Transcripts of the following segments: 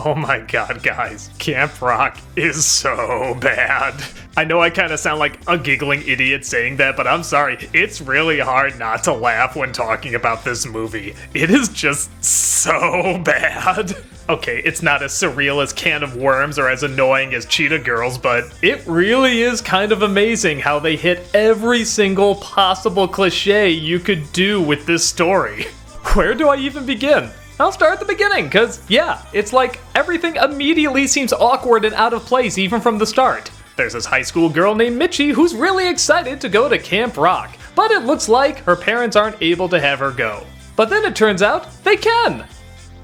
Oh my god, guys. Camp Rock is so bad. I know I kind of sound like a giggling idiot saying that, but I'm sorry. It's really hard not to laugh when talking about this movie. It is just so bad. Okay, it's not as surreal as Can of Worms or as annoying as Cheetah Girls, but it really is kind of amazing how they hit every single possible cliche you could do with this story. Where do I even begin? I'll start at the beginning, cause yeah, it's like everything immediately seems awkward and out of place even from the start. There's this high school girl named Mitchie who's really excited to go to Camp Rock, but it looks like her parents aren't able to have her go. But then it turns out they can.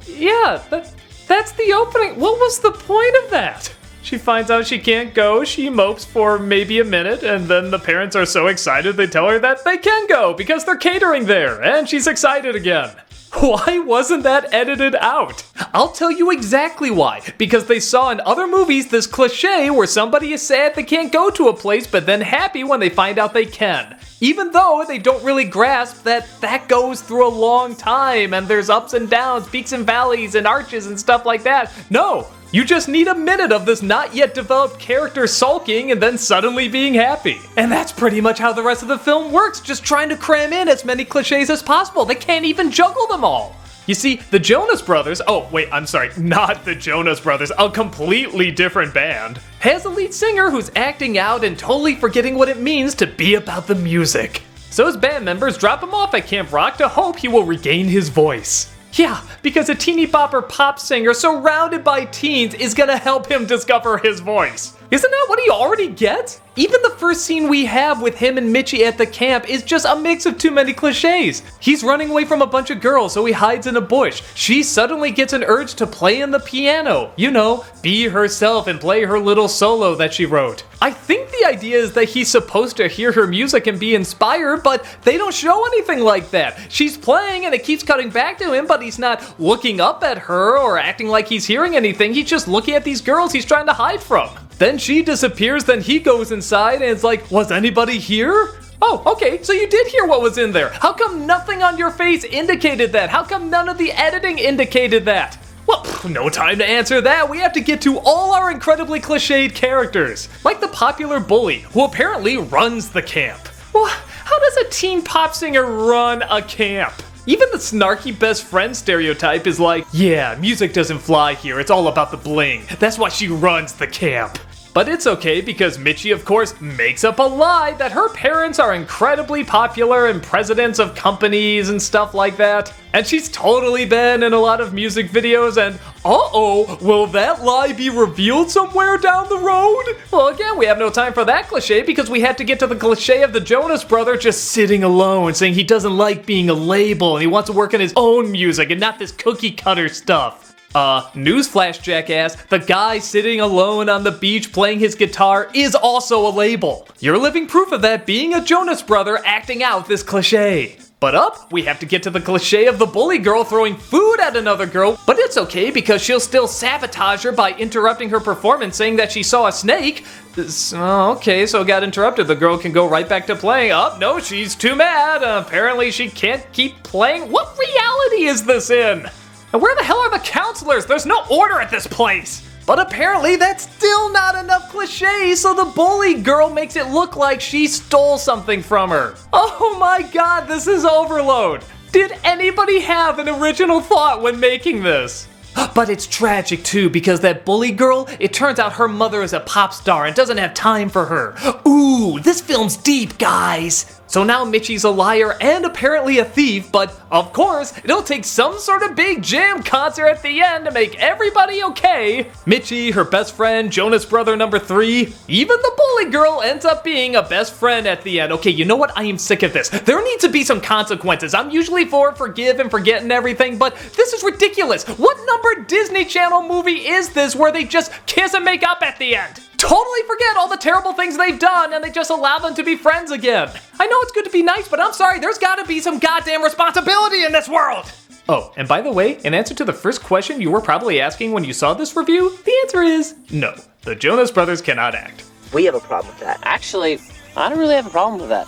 Yeah, that's the opening. What was the point of that? She finds out she can't go, she mopes for maybe a minute, and then the parents are so excited they tell her that they can go because they're catering there, and she's excited again. Why wasn't that edited out? I'll tell you exactly why. Because they saw in other movies this cliche where somebody is sad they can't go to a place but then happy when they find out they can. Even though they don't really grasp that that goes through a long time and there's ups and downs, peaks and valleys and arches and stuff like that. No, you just need a minute of this not yet developed character sulking and then suddenly being happy. And that's pretty much how the rest of the film works, just trying to cram in as many cliches as possible. They can't even juggle them all. You see, the Jonas Brothers, oh wait, I'm sorry, not the Jonas Brothers, a completely different band, has a lead singer who's acting out and totally forgetting what it means to be about the music. So his band members drop him off at Camp Rock to hope he will regain his voice. Yeah, because a teeny bopper pop singer surrounded by teens is gonna help him discover his voice. Isn't that what he already gets? Even the first scene we have with him and Mitchie at the camp is just a mix of too many cliches. He's running away from a bunch of girls, so he hides in a bush. She suddenly gets an urge to play in the piano. You know, be herself and play her little solo that she wrote. I think the idea is that he's supposed to hear her music and be inspired, but they don't show anything like that. She's playing and it keeps cutting back to him, but he's not looking up at her or acting like he's hearing anything. He's just looking at these girls he's trying to hide from. Then she disappears, then he goes inside and it's like, was anybody here? Oh, okay, so you did hear what was in there. How come nothing on your face indicated that? How come none of the editing indicated that? Well, no time to answer that. We have to get to all our incredibly cliched characters. Like the popular bully, who apparently runs the camp. Well, how does a teen pop singer run a camp? Even the snarky best friend stereotype is like, yeah, music doesn't fly here, it's all about the bling. That's why she runs the camp. But it's okay because Mitchie, of course, makes up a lie that her parents are incredibly popular and presidents of companies and stuff like that. And she's totally been in a lot of music videos and uh-oh, will that lie be revealed somewhere down the road? Well, again, we have no time for that cliche because we had to get to the cliche of the Jonas Brother just sitting alone saying he doesn't like being a label and he wants to work on his own music and not this cookie cutter stuff. Newsflash, jackass, the guy sitting alone on the beach playing his guitar is also a label. You're living proof of that being a Jonas Brother acting out this cliche. But up, we have to get to the cliche of the bully girl throwing food at another girl, but it's okay because she'll still sabotage her by interrupting her performance saying that she saw a snake. Okay, so it got interrupted. The girl can go right back to playing. Oh, no, she's too mad. Apparently she can't keep playing. What reality is this in? And where the hell are the counselors? There's no order at this place. But apparently that's still not enough cliches, so the bully girl makes it look like she stole something from her. Oh my god, this is overload. Did anybody have an original thought when making this? But it's tragic too, because that bully girl, it turns out her mother is a pop star and doesn't have time for her. Ooh, this film's deep, guys. So now Mitchie's a liar and apparently a thief, but of course, it'll take some sort of big jam concert at the end to make everybody okay. Mitchie, her best friend, Jonas Brother number 3, even the bully girl ends up being a best friend at the end. Okay, you know what? I am sick of this. There needs to be some consequences. I'm usually for forgive and forget and everything, but this is ridiculous. What number Disney Channel movie is this where they just kiss and make up at the end? Totally forget all the terrible things they've done and they just allow them to be friends again. I know it's good to be nice, but I'm sorry, there's gotta be some goddamn responsibility in this world. Oh, and by the way, in answer to the first question you were probably asking when you saw this review, the answer is no. The Jonas Brothers cannot act. We have a problem with that. Actually, I don't really have a problem with that.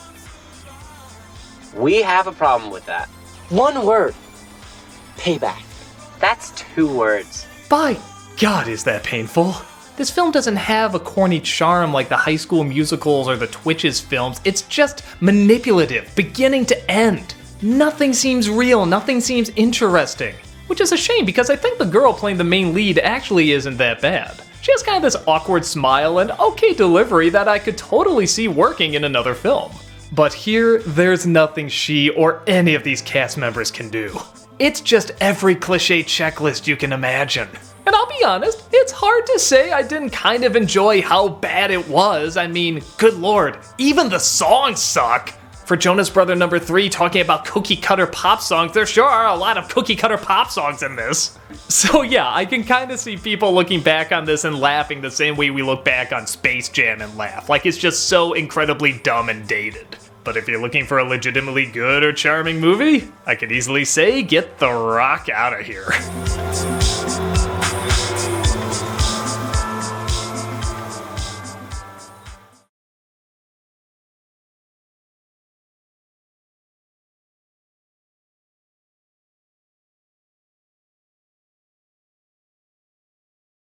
We have a problem with that. One word. Payback. That's 2 words. Bye. God, is that painful. This film doesn't have a corny charm like the High School Musicals or the Twitches films. It's just manipulative, beginning to end. Nothing seems real, nothing seems interesting. Which is a shame because I think the girl playing the main lead actually isn't that bad. She has kind of this awkward smile and okay delivery that I could totally see working in another film. But here, there's nothing she or any of these cast members can do. It's just every cliche checklist you can imagine. And I'll be honest, it's hard to say I didn't kind of enjoy how bad it was. I mean, good lord, even the songs suck. For Jonas Brother number 3 talking about cookie cutter pop songs, there sure are a lot of cookie cutter pop songs in this. So yeah, I can kind of see people looking back on this and laughing the same way we look back on Space Jam and laugh. Like it's just so incredibly dumb and dated. But if you're looking for a legitimately good or charming movie, I could easily say get the rock out of here.